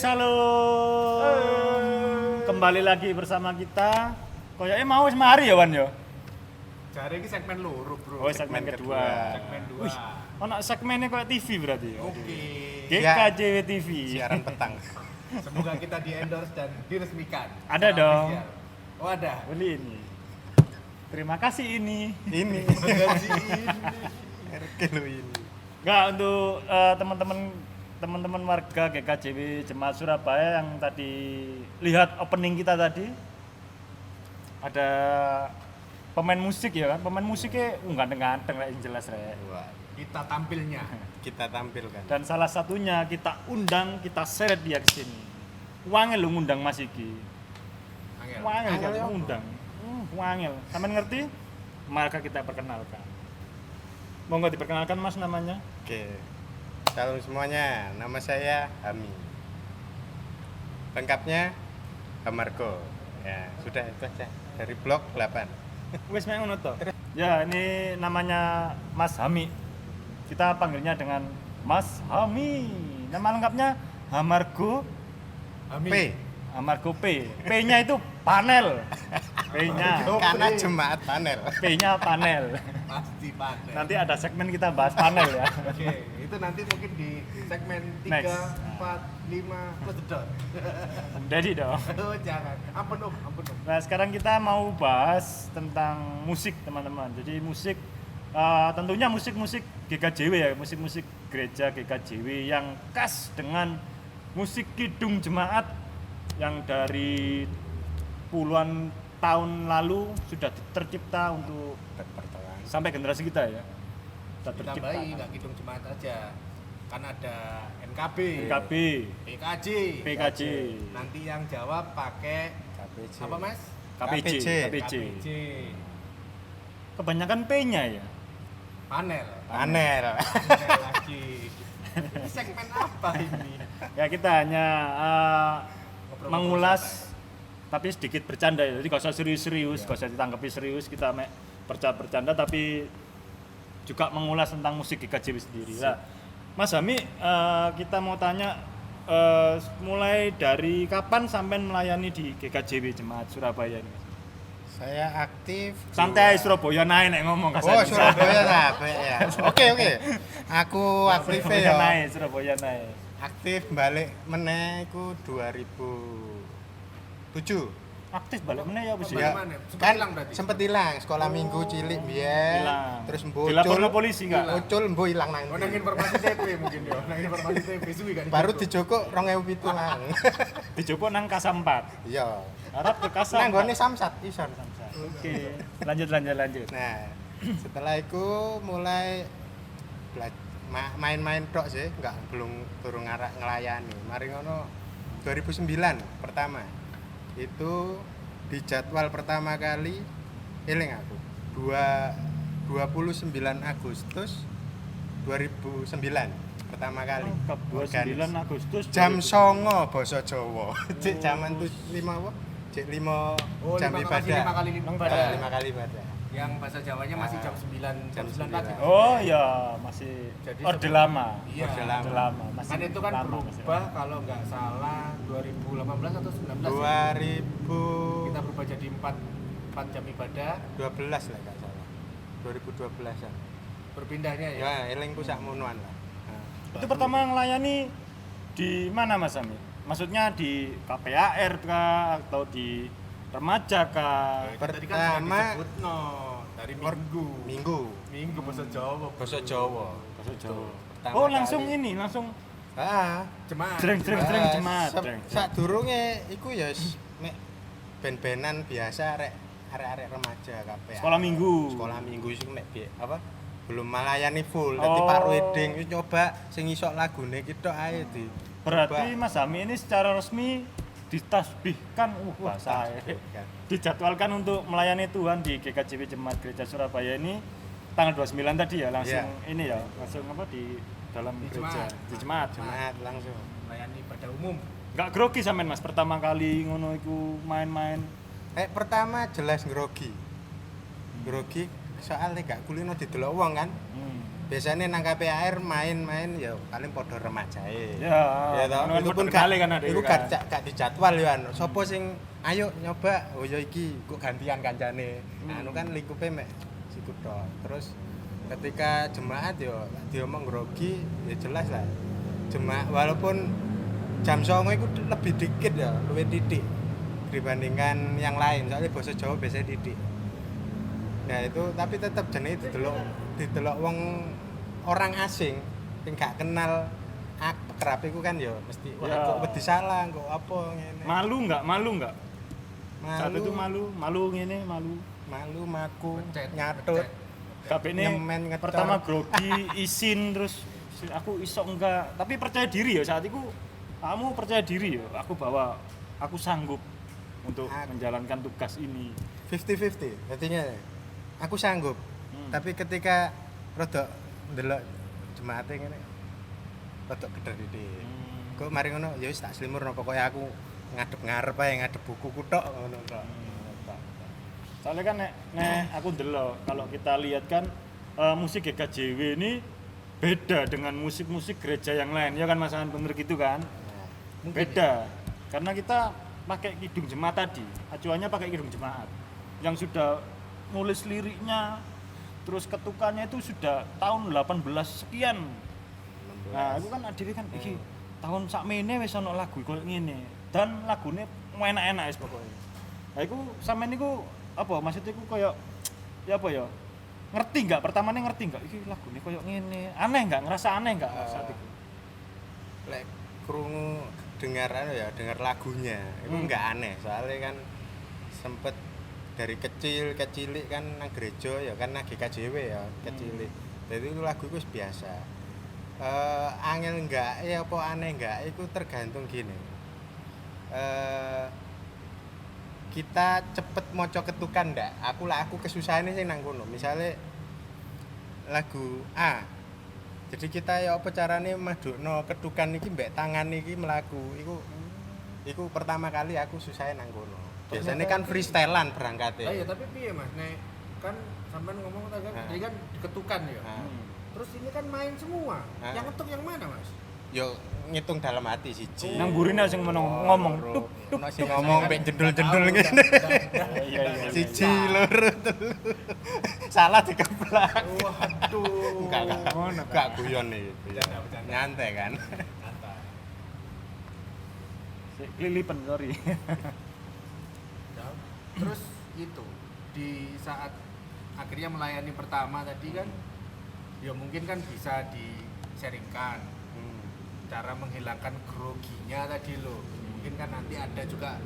Salam. Kembali lagi bersama kita. Koyoknya mau wis mari ya Wan yo. Jare iki segmen loro, Bro. Oh, segmen kedua. Segmen 2. Wih, ono segmennya kayak TV berarti ya. Oke. GKJW TV. Siaran petang. Semoga kita di-endorse dan diresmikan. Ada secara dong. official. Oh, ada. Beli ini. Terima kasih ini. Ini. Gaji ini. Kilo ini. Enggak untuk teman-teman warga GKJW Jemaat Surabaya yang tadi lihat opening kita tadi. Ada pemain musik ya kan, pemain musiknya ganteng-ganteng lah yang jelas rek. Wah, Kita tampilnya. kita tampilkan. Dan salah satunya kita undang, kita seret dia ke sini. Wangel lu ngundang Mas iki. Angel. Wangel Angel kan ya ngundang. Wangel. Sampean ngerti? Maka kita perkenalkan. Monggo diperkenalkan Mas namanya. Oke. Salam semuanya, nama saya Hami. Lengkapnya Hamarko. Ya, sudah itu aja. Dari blok 8. Wes mek ngono to. Ya, ini namanya Mas Hami. Kita panggilnya dengan Mas Hami. Nama lengkapnya Hamargo Amin. P. Hamargo P. P-nya itu panel. P-nya. Karena jemaat panel. P-nya panel. Pasti panen. Nanti ada segmen kita bahas panel ya. Oke, itu nanti mungkin di segmen 3, Next. 4, 5 close the door. Jadi dong. Oh, jangan. Ampun, Om. Ampun, Om. Nah, sekarang kita mau bahas tentang musik, teman-teman. Jadi musik tentunya musik-musik GKJW ya, musik-musik gereja GKJW yang khas dengan musik kidung jemaat yang dari puluhan tahun lalu sudah tercipta untuk Pertolongan. sampai generasi kita ya. Sudah tercipta. Ditambahi nggak hitung jemaat aja. Kan ada NKB, PKB, PKJ. PKJ, Nanti yang jawab pakai KPJ. apa, Mas? KPJ, KPJ. KPJ. KPJ. Kebanyakan P-nya ya. Panel. Panel. Panel lagi. Ini segmen apa ini? Ya kita hanya mengulas tapi sedikit bercanda ya. Jadi gak usah serius-serius, gak usah ditanggapi serius, kita bercanda tapi juga mengulas tentang musik GKJW sendiri. Nah, Mas Hami, kita mau tanya mulai dari kapan sampai melayani di GKJW Jemaat Surabaya ini? Saya aktif. Santai Surabaya naik nek ngomong kasar. Oh, Surabaya lah, ya. Oke. Aku aktif Surabaya ya. naik, Surabaya naik. Aktif balik meneh iku 2007. Aktif balik meneh ya wis Balik ya. mana? Sempet Kan hilang berarti? sempet hilang sekolah minggu cilik biyen. Hilang. Terus Dilaporno polisi enggak? Muncul mbo hilang nang. Oh, nang informasi TP mungkin ya. Nang informasi TP suwi kan. Baru dijoko 2007 lang. Dijopo nang Kasa 4. Iya. Arab ke Kasa. Nang gone Samsat ison. Oke. Lanjut. Nah, setelah itu mulai main-main tok sih, belum turun ngelayani. Mari ngono 2009 pertama. Itu di jadwal pertama kali eling aku 29 Agustus 2009 pertama kali. 29 Agustus Jam 2000. 09.00 basa Jawa. Cek jaman tuh 5 apa? Cek 5 Oh, jam 5 ibadah. kali Ibadah. 5 kali ibadah. Yang bahasa Jawanya masih jam 9 Jam 9 9. pagi. Oh ya, masih Jadi orde sebelum- lama. Iya. Orde lama. Orde lama. Masih Kan itu kan lama, masih berubah lama. kalau nggak salah 2018 atau 19 ya? 2012 Kita berubah jadi 4 jam ibadah, lah enggak salah. 2012-an. berpindahnya ya. Ya, elingku sak monoan lah. Nah, Itu pertama ngelayani di mana Mas Ami? Maksudnya di KPAR kah atau di remaja kah? Tadi kan sudah Pertama- disebut no dari Minggu Minggu bahasa Jawa. basa Jawa. Bahasa Jawa. Pertama Oh, langsung kali. ini, langsung Jemaat. Jreng jemaat. Sadurunge iku ya mek ben-benan biasa arek-arek remaja kabeh. Sekolah minggu. Sekolah minggu iku mek apa? Belum melayani full. Dadi Oh. Pak Weding wis nyoba sing iso lagune ki tok ae di. Berarti coba. Mas Ami ini secara resmi ditasbihkan bahasa Tasbihkan. dijadwalkan untuk melayani Tuhan di GKJW Jemaat Gereja Surabaya ini tanggal 29 tadi ya langsung Iya. ini ya langsung apa di dalam Di gereja jemaat. di jemaat. Jemaat langsung. Melayani pada umum. Nggak grogi sampean Mas pertama kali ngono iku main-main. Pertama jelas grogi. Grogi soalnya gak kulino didelok wong kan. Hmm. biasanya nang KPAR main-main ya paling podo remajae. Ya, toh. kan Itu pun podo kali kan ada Iku kan. gak dijadwal ya anu. Sopo sing ayo nyoba, oh ya iki kok gantian kancane. Anu kan lingkupe mek siku tok. Terus ketika jemaat yo diomong grogi ya jelas lah. Jemaat walaupun jam 09.00 itu lebih dikit ya, luwih titik dibandingkan yang lain. Soalnya bahasa Jawa biasanya titik. Nah itu tapi tetap jenenge didelok wong orang asing sing gak kenal akrab iku kan ya mesti wah Ya. kok wedi salah kok apa ngene. Malu nggak? Saat itu malu ngene, malu. malu maku Pencet, nyatut Kabeh Nyemen, ngecor. pertama grogi, isin terus aku iso enggak, tapi percaya diri ya saat itu. Kamu percaya diri ya, aku bahwa aku sanggup untuk menjalankan tugas ini. 50-50 artinya aku sanggup tapi ketika rodok ndelok jemaate ngene rodok geder didik kok mari ngono ya wis tak slimurno pokoke aku ngadep ngarep ae ngadep bukuku tok ngono tok. Soalnya kan nek aku ndelok kalau kita lihat kan musik GKJW ini beda dengan musik-musik gereja yang lain ya kan Mas An, bener gitu kan? Beda karena kita pakai kidung jemaat tadi, acuannya pakai kidung jemaat yang sudah nulis liriknya terus ketukannya itu sudah tahun 18 sekian. Nah, itu kan adewe kan iki tahun sakmene wis ana lagu koyo ngene dan lagune enak-enak wis pokoke. Lah iku sampean niku apa maksudnya iku koyo ya apa ya? Ngerti enggak? Pertamane ngerti enggak iki lagune koyo ngene? Aneh enggak? Ngerasa aneh enggak saat itu? Lek krungu dengar dengar lagunya itu enggak aneh soalnya kan sempet dari kecilik kan nang gereja ya kan nang GKJW ya kecilik. Jadi itu lagu itu biasa. Angel enggak ya apa aneh enggak itu tergantung gini. Kita cepet maca ketukan ndak? Aku kesusahan sing nang kono. Misale lagu A. Jadi kita ya apa carane madukno ketukan iki mbek tangan iki mlaku. Iku pertama kali aku susahe nang kono. Biasanya kan freestylean berangkatnya. Iya, tapi piye Mas? Nek kan sampean ngomong tadi kan ketukan ya. Terus ini kan main semua. Yang ketuk yang mana, Mas? Yo ngitung dalam hati siji. Nang burine sing ngomong tuk tuk Ono sing ngomong mbek jendul-jendul ngene. iya. Siji loro telu. Salah dikeplak. Waduh. Enggak guyon iki. Nyantai kan. Kelilipan sorry. Terus itu di saat akhirnya melayani pertama tadi kan ya mungkin kan bisa di-sharingkan cara menghilangkan groginya tadi loh. Mungkin kan nanti ada juga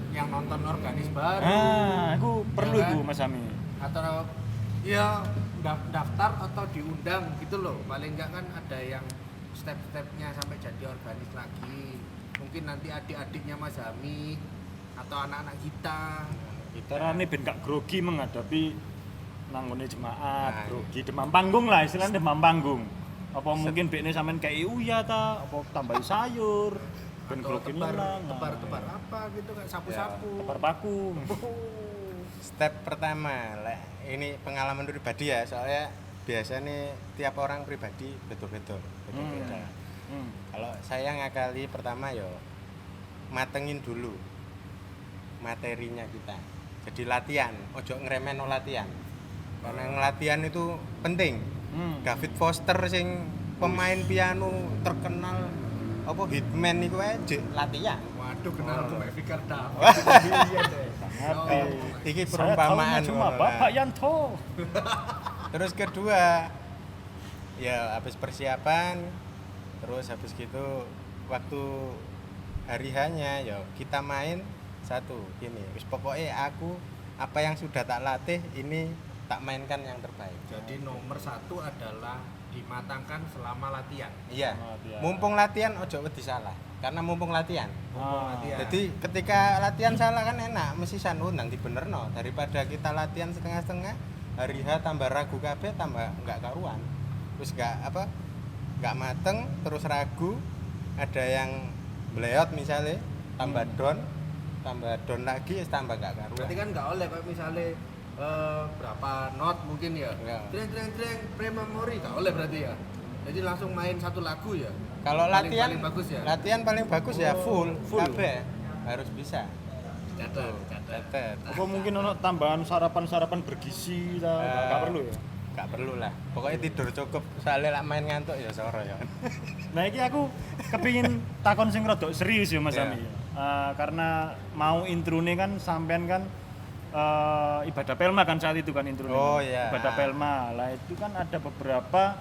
yang nonton organis baru. Aku perlu Ya kan? itu Mas Ami. Atau ya daftar atau diundang gitu loh. Paling enggak kan ada yang step-stepnya sampai jadi organis lagi. Mungkin nanti adik-adiknya Mas Ami atau anak-anak kita Carane ben gak grogi menghadapi nanggone jemaat, grogi demam panggung lah istilahnya demam panggung. Apa mungkin bekne sampean kayak uya ta, apa tambahi sayur, ben atau grogi hilang. tebar apa gitu kan sapu-sapu. Tebar paku. Step pertama, ini pengalaman pribadi ya, soalnya biasanya tiap orang pribadi betul-betul beda-beda. Kalau saya ngakali pertama yo matengin dulu materinya kita. Jadi latihan, ojo ngeremen latihan. Karena ngelatihan itu penting. David Foster sing pemain piano terkenal apa hitman niku ae latihan. Waduh kenal tuh Mbak Fikar dah. Iya deh. Iki Saya perumpamaan taunya cuma ngono lah. Bapak Yanto. Terus kedua ya habis persiapan terus habis gitu waktu hari hanya ya kita main satu gini wis pokoknya aku apa yang sudah tak latih ini tak mainkan yang terbaik. Jadi nomor satu adalah dimatangkan selama latihan. Iya. Latihan. Mumpung latihan ojo wedi salah karena mumpung latihan. Latihan. Jadi ketika latihan salah kan enak mesti san undang dibenerno daripada kita latihan setengah-setengah hari H tambah ragu kabeh tambah enggak karuan. Terus enggak mateng terus ragu ada yang bleot misalnya tambah down lagi tambah enggak karuan. Berarti kan nggak oleh kayak misalnya berapa not mungkin ya. Ya. Dreng pre-memory gak oleh berarti ya. Jadi langsung main satu lagu ya. Kalau latihan paling bagus ya. Latihan paling bagus ya full full. kabeh harus bisa. Catat. Catet. Apa mungkin ono tambahan sarapan bergizi ta? Gak perlu ya. Gak perlu lah. Pokoknya tidur cukup. Soalnya lah main ngantuk ya soro ya. Nah iki aku kepingin takon sing rada serius ya Mas Iya. Ami. Karena mau introne kan sampean kan ibadah Pelma kan saat itu kan introne. Oh, iya. Ibadah Pelma. Lah itu kan ada beberapa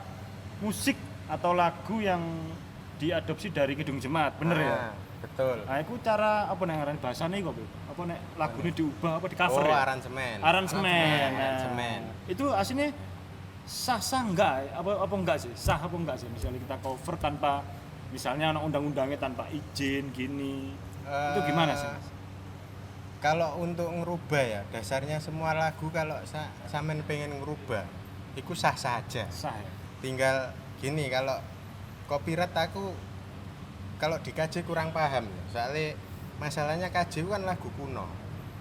musik atau lagu yang diadopsi dari Kidung Jemaat, bener ya? Betul. Nah, itu cara apa nek ngaran bahasane kok, Bu? Apa nek lagune diubah apa di cover Oh, ya? aransemen. Aransemen. Nah, Aransemen. Itu aslinya sah enggak? Apa enggak sih? Sah apa enggak sih? Misalnya kita cover tanpa misalnya anak undang-undangnya tanpa izin gini. Itu gimana sih, Mas? Kalau untuk ngerubah ya, dasarnya semua lagu kalau sampean pengen ngerubah, itu sah-sah aja. Sah ya. Tinggal gini, kalau copyright aku kalau di KJ kurang paham ya. Soalnya masalahnya KJ kan lagu kuno.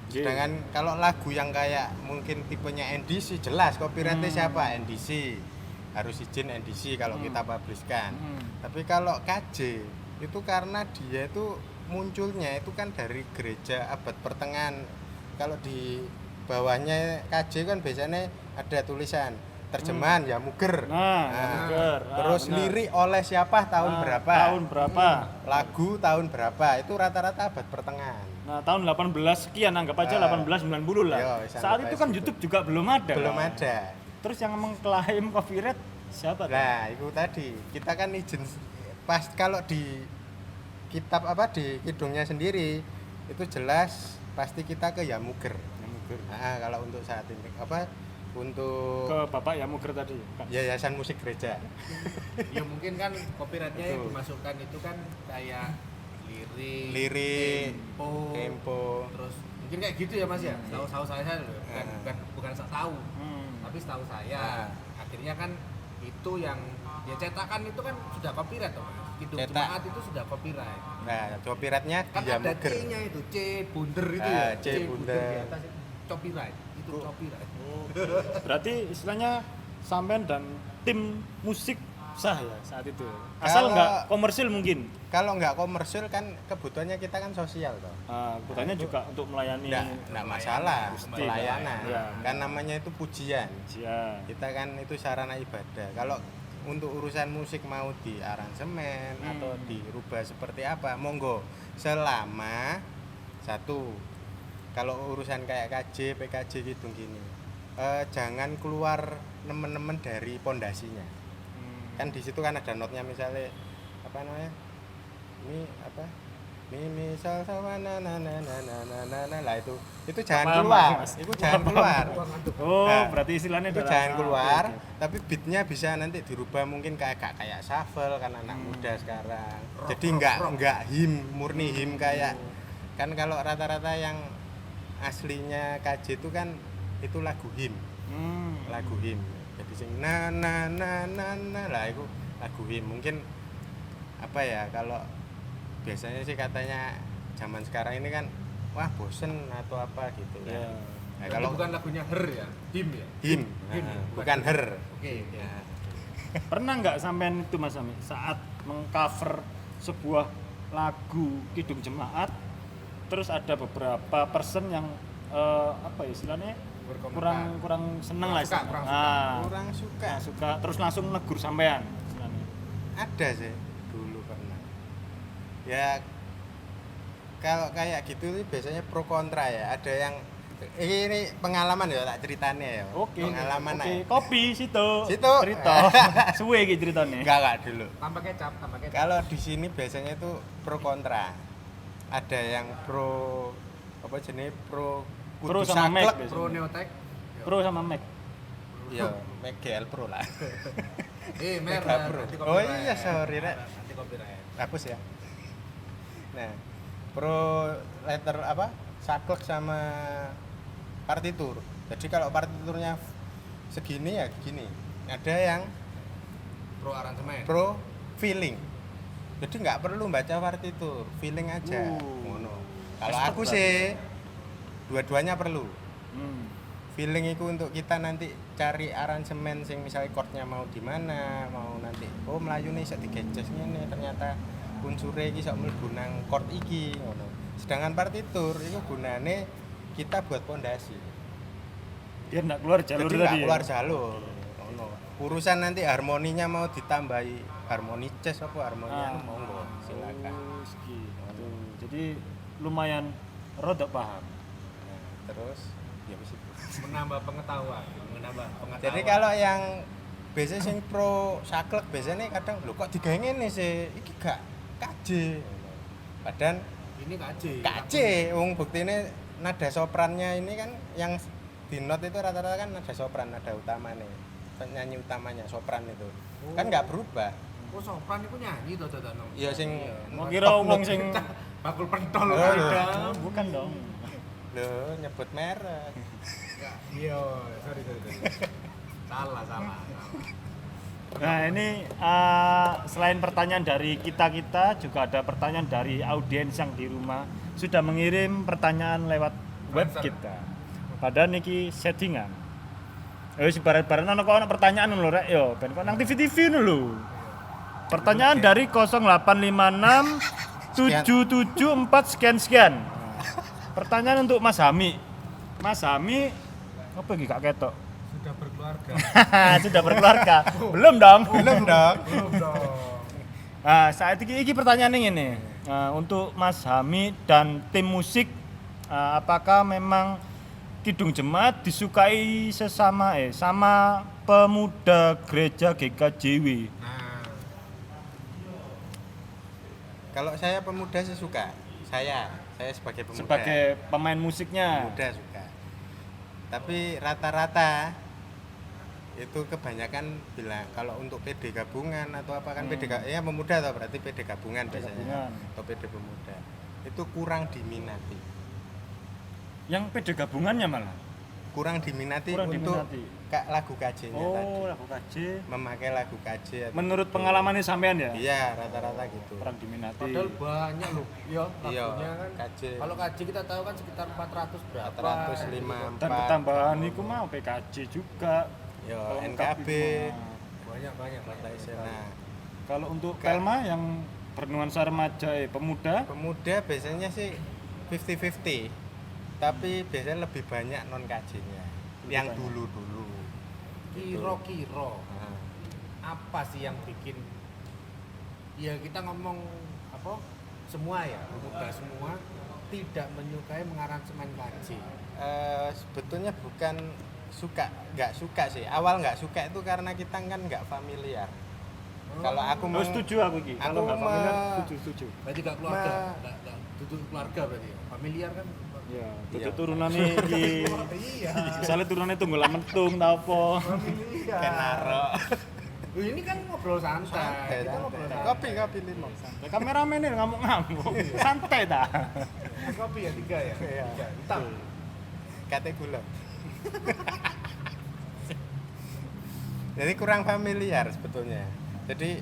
Iya. Sedangkan kalau lagu yang kayak mungkin tipenya NDC jelas copyrightnya siapa? NDC. Harus izin NDC kalau kita publishkan. Tapi kalau KJ itu karena dia itu munculnya itu kan dari gereja abad pertengahan. Kalau di bawahnya KJ kan biasanya ada tulisan terjemahan ya Muger. Muger. Terus Benar. lirik oleh siapa tahun berapa? Tahun berapa? Lagu tahun berapa? Itu rata-rata abad pertengahan. Nah, tahun 18 sekian anggap aja 1890 lah. Yo, bisa Saat anggap itu aja kan gitu. YouTube juga belum ada. Belum kan? ada. Terus yang mengklaim copyright siapa tuh? Nah, itu tadi kita kan izin pas kalau di kitab apa di kidungnya sendiri itu jelas pasti kita ke Yamuger. Nah, kalau untuk saat ini apa untuk Ke Bapak Yamuger tadi. Kan? Yayasan Musik Gereja. Ya mungkin kan copyrightnya yang Betul. dimasukkan itu kan kayak Lirik, tempo, tempo. terus mungkin kayak gitu ya Mas ya. Tahu saya loh, bukan saya tahu. Tapi setahu saya akhirnya kan itu yang ya cetakan itu kan sudah copyright toh. Kidung Cetak. Jemaat itu sudah copyright. Nah, copyrightnya Kan di ada Yamuger. C-nya itu, C bunder itu Ah, ya. C bunder. di atas itu copyright. Itu copyright. Berarti istilahnya sampean dan tim musik sah ya saat itu. Asal Kalau- nggak komersil mungkin. Kalau nggak komersil kan kebutuhannya kita kan sosial toh. Kebutuhannya juga untuk melayani Nggak masalah Gusti, pelayanan. ya. Kan namanya itu pujian. ya. Kita kan itu sarana ibadah. Kalau untuk urusan musik mau di aransemen atau dirubah seperti apa, monggo. Selama satu, kalau urusan kayak KJ, PKJ gitu gini, jangan keluar nemen-nemen dari pondasinya. Kan di situ kan ada notnya misalnya apa namanya? Ini apa? Mi sol sama na na na na na na na na lah itu jangan Paham, keluar. Mas. Itu jangan keluar. Oh, Nah, berarti istilahnya itu adalah- jangan keluar, oke, oke. tapi beatnya bisa nanti dirubah mungkin kayak shuffle kan anak muda sekarang. Jadi nggak him murni him kayak kan kalau rata-rata yang aslinya KJ itu kan itu lagu him, lagu him. Jadi sing na na na na na lah itu lagu him. Mungkin apa ya kalau biasanya sih katanya zaman sekarang ini kan wah bosen atau apa gitu Ya. kan. Nah, Itu kalau bukan lagunya her ya, him ya. him, Him, nah, bukan bukan her. Oke, ya. Pernah nggak sampean itu Mas Ami saat mengcover sebuah lagu Kidung Jemaat terus ada beberapa person yang apa ya istilahnya Berkomentar. kurang seneng lah Kurang suka, istilahnya. kurang suka. Kurang suka. Kurang suka terus langsung negur sampean istilahnya. Ada sih dulu pernah. Ya kalau kayak gitu sih biasanya pro kontra ya. Ada yang ini pengalaman ya tak ceritanya ya. Oke. Pengalaman Oke, aja. kopi situ. Situ. Cerita. Suwe iki ceritane. Enggak dulu. Tambah kecap, tambah kecap. Kalau di sini biasanya itu pro kontra. Ada yang pro apa jenis pro Pro kudu sama Mac saklek. biasanya. Pro Neotek. Pro sama Mac. Ya, Mac GL Pro lah. Mer, Mega Pro. nanti Oh copyright. iya, sorry, Rek. Nanti copyright. Hapus ya. Nah, pro letter apa? Saklek sama partitur. Jadi kalau partiturnya segini ya gini. Ada yang Pro aransemen. pro feeling. Jadi nggak perlu baca partitur, feeling aja. Ngono. Kalau aku sih dua-duanya perlu. feeling itu untuk kita nanti cari aransemen sing misalnya chordnya mau di mana, mau nanti melayu nih iso digeces ngene ternyata unsure iki iso mlebu nang chord iki ngono. Sedangkan partitur itu gunane kita buat pondasi. Biar enggak keluar jalur Jadi tadi. nggak Ya? keluar jalur. Ngono. Urusan nanti harmoninya mau ditambahi harmoni jazz apa harmoni anu monggo silakan. Oh, gitu. Jadi lumayan rodok paham. Nah, terus ya wis itu. menambah pengetahuan. Jadi kalau yang biasanya sing pro saklek biasanya kadang lho kok digawe ngene sih, iki gak KJ. Padahal ini KJ. KJ wong buktine nada soprannya ini kan yang di not itu rata-rata kan nada sopran, nada utamanya. Penyanyi utamanya sopran itu. Kan nggak berubah. Oh, sopran itu nyanyi to Dadano. Iya sing Mau kira wong sing bakul pentol Oh, ada. bukan dong. lho nyebut merek. Iya, sorry. Salah. Nah, ini selain pertanyaan dari kita juga ada pertanyaan dari audiens yang di rumah sudah mengirim pertanyaan lewat web kita. Padahal niki settingan. Wis barat-barat ana kok ana pertanyaan lho rek yo, ben kok nang TV-TV ngono lho. Pertanyaan dari 0856 774 sekian. Pertanyaan untuk Mas Hami. Mas Hami apa iki gak ketok? Sudah berkeluarga. Sudah berkeluarga. Belum dong. Belum dong. Belum dong. Nah, saat ini pertanyaan ini. Untuk Mas Hami dan tim musik, apakah memang Kidung Jemaat disukai sama pemuda gereja GKJW? Nah, Kalau saya pemuda sih suka. Saya sebagai pemuda. Sebagai pemain musiknya. Pemuda suka. Tapi rata-rata itu kebanyakan bilang kalau untuk PD gabungan atau apa kan PD ya pemuda atau berarti PD gabungan biasanya gabungan. atau PD pemuda itu kurang diminati. Yang PD gabungannya malah. Kurang diminati Kurang untuk diminati. lagu KJ-nya tadi. Oh, lagu KJ. Memakai lagu KJ. atau Menurut gitu. pengalamannya sampean ya? Iya, rata-rata gitu. Kurang diminati. padahal banyak loh. Iya, Iya, lagunya kan. KJ. Kalau KJ kita tahu kan sekitar 400 berapa. 454. Dan ketambahan itu mau PKJ juga. Yo, Lengkap NKB. itu mah. Banyak. Nah, Kalau untuk Pelma yang bernuansa remaja pemuda, pemuda biasanya sih 50-50. Tapi biasanya lebih banyak non KJ-nya. Yang banyak. dulu-dulu. Kiro-kiro. Nah, Apa sih yang bikin ya kita ngomong apa semua ya pemuda semua tidak menyukai mengaransemen KJ. sebetulnya bukan nggak suka sih. Awal nggak suka itu karena kita kan nggak familiar. Kalau aku oh, setuju aku Ki. Kalau nggak familiar, setuju. Berarti gak keluarga, gak duduk keluarga berarti ya. Familiar kan. Ya, Iya. itu turunannya iki. Iya. Misalnya turunannya tunggal mentung ta apa. Familiar. kenaro. Loh, ini kan ngobrol santai. Kita ngobrol santai. Kopi limau. Ya, kameramen ini ngamuk-ngamuk. Santai ta. Kopi ya 3 ya. Iya. 3. Hitam. Kate gula. Jadi kurang familiar sebetulnya. Jadi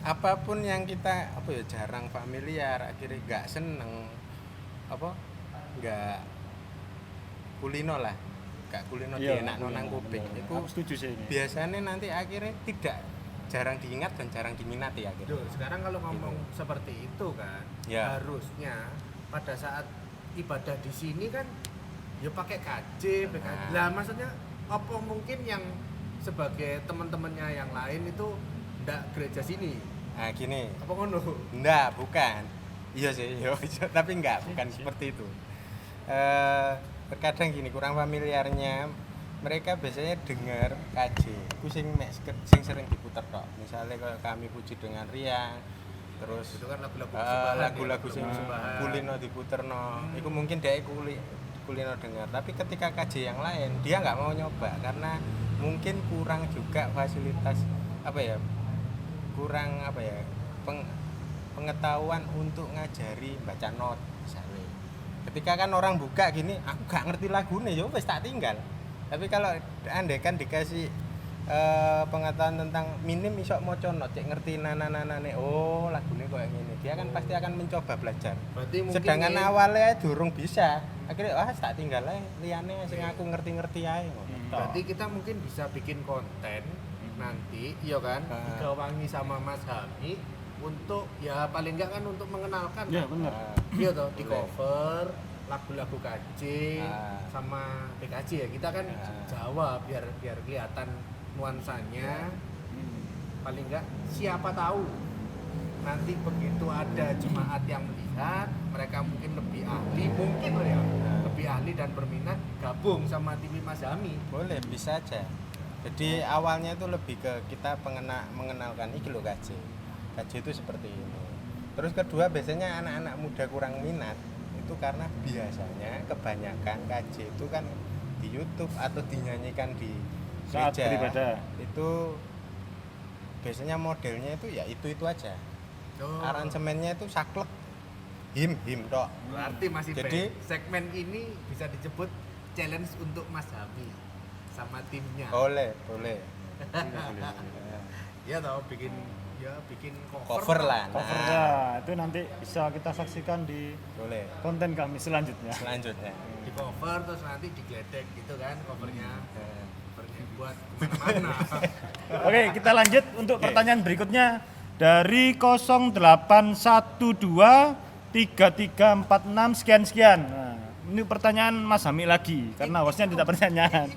apapun yang kita jarang familiar akhirnya nggak seneng nggak kulino lah nggak kulino Iya, dienakno nang iya, kuping iya. itu Aku setuju sih ini. biasanya nanti akhirnya tidak jarang diingat dan jarang diminati akhirnya. Duh, sekarang kalau ngomong seperti itu kan Ya. harusnya pada saat ibadah di sini kan ya pakai KJ, PKJ. Nah. Lah maksudnya apa mungkin yang sebagai teman-temannya yang lain itu ndak gereja sini? Nah gini, Apa ngono? enggak, bukan. Iya sih, iya, tapi enggak, bukan seperti itu. Terkadang gini, kurang familiarnya mereka biasanya dengar KJ. Itu sing sering diputar kok. Misalnya kalau Kami Puji Dengan Riang, terus Itu kan lagu-lagu persembahan ya, lagu-lagu sing persembahan. kulino diputerno. Itu mungkin dia kulino dengar. Tapi ketika KJ yang lain, dia nggak mau nyoba karena mungkin kurang juga fasilitas pengetahuan untuk ngajari baca not misalnya. Ketika kan orang buka gini, aku gak ngerti lagune, ya wis tak tinggal. Tapi kalau andai kan dikasih pengetahuan tentang minim iso maca not, cek ngerti nanane oh lagune koyo ngene. Dia kan pasti akan mencoba belajar. Berarti mungkin Sedangkan ini- awalnya durung bisa. Akhirnya tak tinggal ae liyane sing aku ngerti-ngerti ae ngono. Berarti kita mungkin bisa bikin konten nanti, iya kan? Ah. Digawangi sama Mas Hami untuk ya paling enggak kan untuk mengenalkan. Ya kan? benar. Iya toh, di Boleh. cover lagu-lagu KJ Ah. sama PKJ ya. Kita kan Ah. Jawa biar kelihatan nuansanya. Paling enggak siapa tahu nanti begitu ada jemaat yang melihat, mereka mungkin lebih ahli, mungkin loh ya, lebih ahli dan berminat gabung sama tim Mas Hami. Boleh, bisa aja. Jadi awalnya itu lebih ke kita mengenalkan iki lho KJ. KJ itu seperti ini. Terus kedua biasanya anak-anak muda kurang minat itu karena biasanya kebanyakan KJ itu kan di YouTube atau dinyanyikan di Saat gereja. beribadah. Itu biasanya modelnya itu ya itu aja. Oh, Aransemennya itu saklek. Him tok. berarti masih Jadi- baik. Segmen ini bisa disebut challenge untuk Mas Hami sama timnya. Boleh. Ya tau bikin Cover lah. Cover Nah, ya, itu nanti bisa kita saksikan di boleh. konten kami selanjutnya. Selanjutnya. di cover terus nanti digledek gitu kan covernya. Covernya buat kemana-mana. Oke, kita lanjut untuk pertanyaan berikutnya dari 0812 3346 sekian. Nah, ini pertanyaan Mas Hami lagi karena hostnya tidak pertanyaan.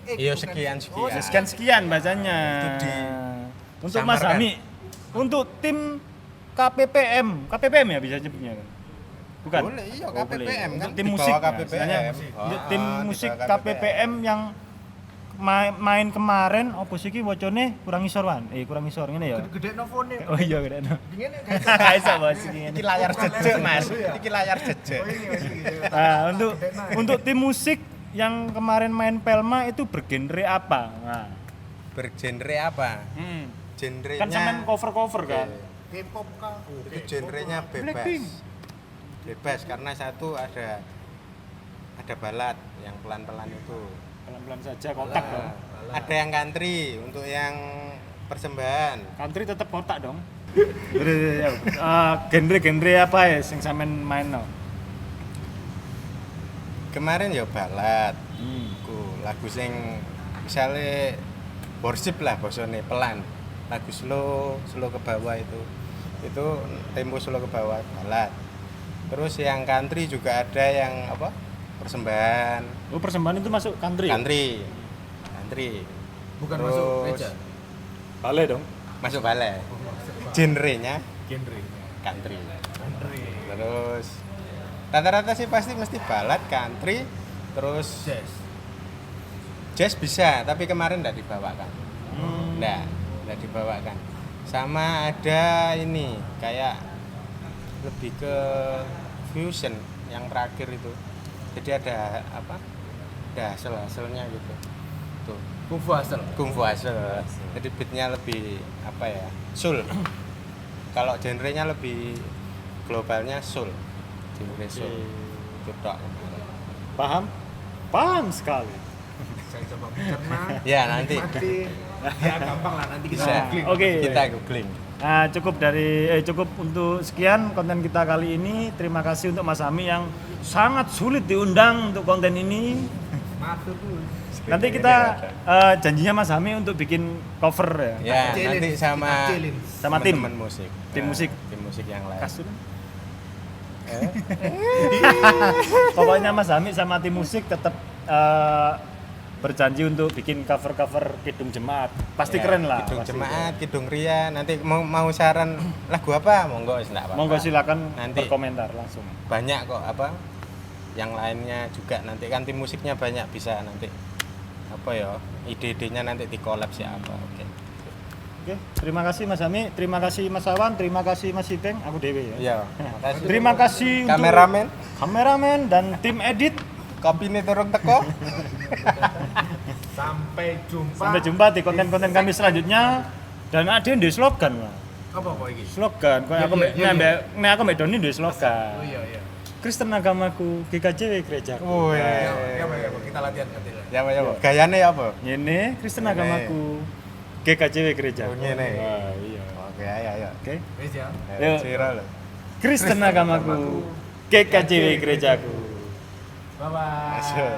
Iya, sekian. Oh, Sekian bacaannya. Itu di Untuk Mas samarkan. Hami, untuk tim KPPM ya bisa nyebutnya kan? Bukan? Boleh, iya, Oh, boleh. KPPM kan, Untuk tim di musik. bawah Nah, KPPM. istilahnya Oh, untuk tim di musik bawah KPPM yang main kemarin opo sih iki wocone kurang isor wan. Kurang isor ngene ya. Gede nofone. Oh iya gede. Dingin ya Iso bos iki Iki ngene. layar jejek, Mas. Iki layar jejek. Nah, untuk tim musik yang kemarin main Pelma itu bergenre apa? Nah, Bergenre apa? Genrenya kan sampean cover-cover kan. K-pop kah? itu genrenya bebas. Blackpink. Bebas karena satu ada balad yang pelan-pelan itu. Pelan-pelan saja kotak dong. Ada yang country untuk yang persembahan. Country tetap kotak dong. Genre apa ya sing sampean main no? Kemarin ya balad. Lagu sing misalnya worship lah bosone pelan. Lagu slow ke bawah itu tempo slow ke bawah balad. Terus yang country juga ada yang apa? Persembahan. Oh, persembahan itu masuk country. Country. Bukan Terus masuk gereja. Balai dong. Masuk ballet. Genrenya Genre. country. Country. Terus rata-rata sih pasti mesti balad, country, terus Jazz. bisa, tapi kemarin enggak dibawakan. Enggak dibawakan. Sama ada ini kayak lebih ke fusion yang terakhir itu. Jadi ada apa? Ada hasil-hasilnya gitu. Tuh, Kungfu Hustle. kungfu hasil. Jadi beatnya lebih apa ya? Soul. Kalau genrenya lebih globalnya soul. Genre soul. Itu tok. Paham sekali. Saya coba mencerna. Ya, nanti. menikmati. Ya gampang lah nanti kita Bisa. googling. Oke. Kita googling. Nah, cukup untuk sekian konten kita kali ini. Terima kasih untuk Mas Hami yang sangat sulit diundang untuk konten ini. Matur dulu. Nanti kita janjinya Mas Hami untuk bikin cover ya. Ya, Challenge. nanti sama Kita challenge. Sama tim. teman musik. Tim musik. Tim musik yang lain. Kasur. Pokoknya Mas Hami sama tim musik tetap berjanji untuk bikin cover-cover Kidung Jemaat. Pasti Ya, keren lah. Kidung pasti Jemaat, Kidung Ria. Nanti mau saran lagu apa? Monggo wis enggak keren. apa-apa. Monggo silakan Nanti. berkomentar langsung. Banyak kok apa? Yang lainnya juga nanti kan tim musiknya banyak bisa nanti apa ya? Ide-idenya nanti di collab siapa. Oke. Oke, terima kasih Mas Hami, terima kasih Mas Awan, terima kasih Mas Ipeng, aku Dewi ya. Iya, makasih. Terima kasih untuk kameramen dan tim edit. Kopi ini turun teko. Sampai jumpa. Sampai jumpa di konten-konten kami selanjutnya. Dan ada yang di slogan, Mas. Apa ini? Slogan, kok aku Iya, iya, iya. nek aku mek Doni di slogan. Oh iya iya. Kristen agamaku, GKJW gerejaku. Wih. Ya, Pak, kita latihan. Ya apa ya apa? Gayane ya apa? Ngene Kristen Ngene. agamaku, GKJW gerejaku. Oh, ngene. Wah, iya. Oke, ayo. Oke. Wis ya. Yuk. Ciro lho. Kristen agamaku, GKJW gerejaku. Bye bye. Masuk.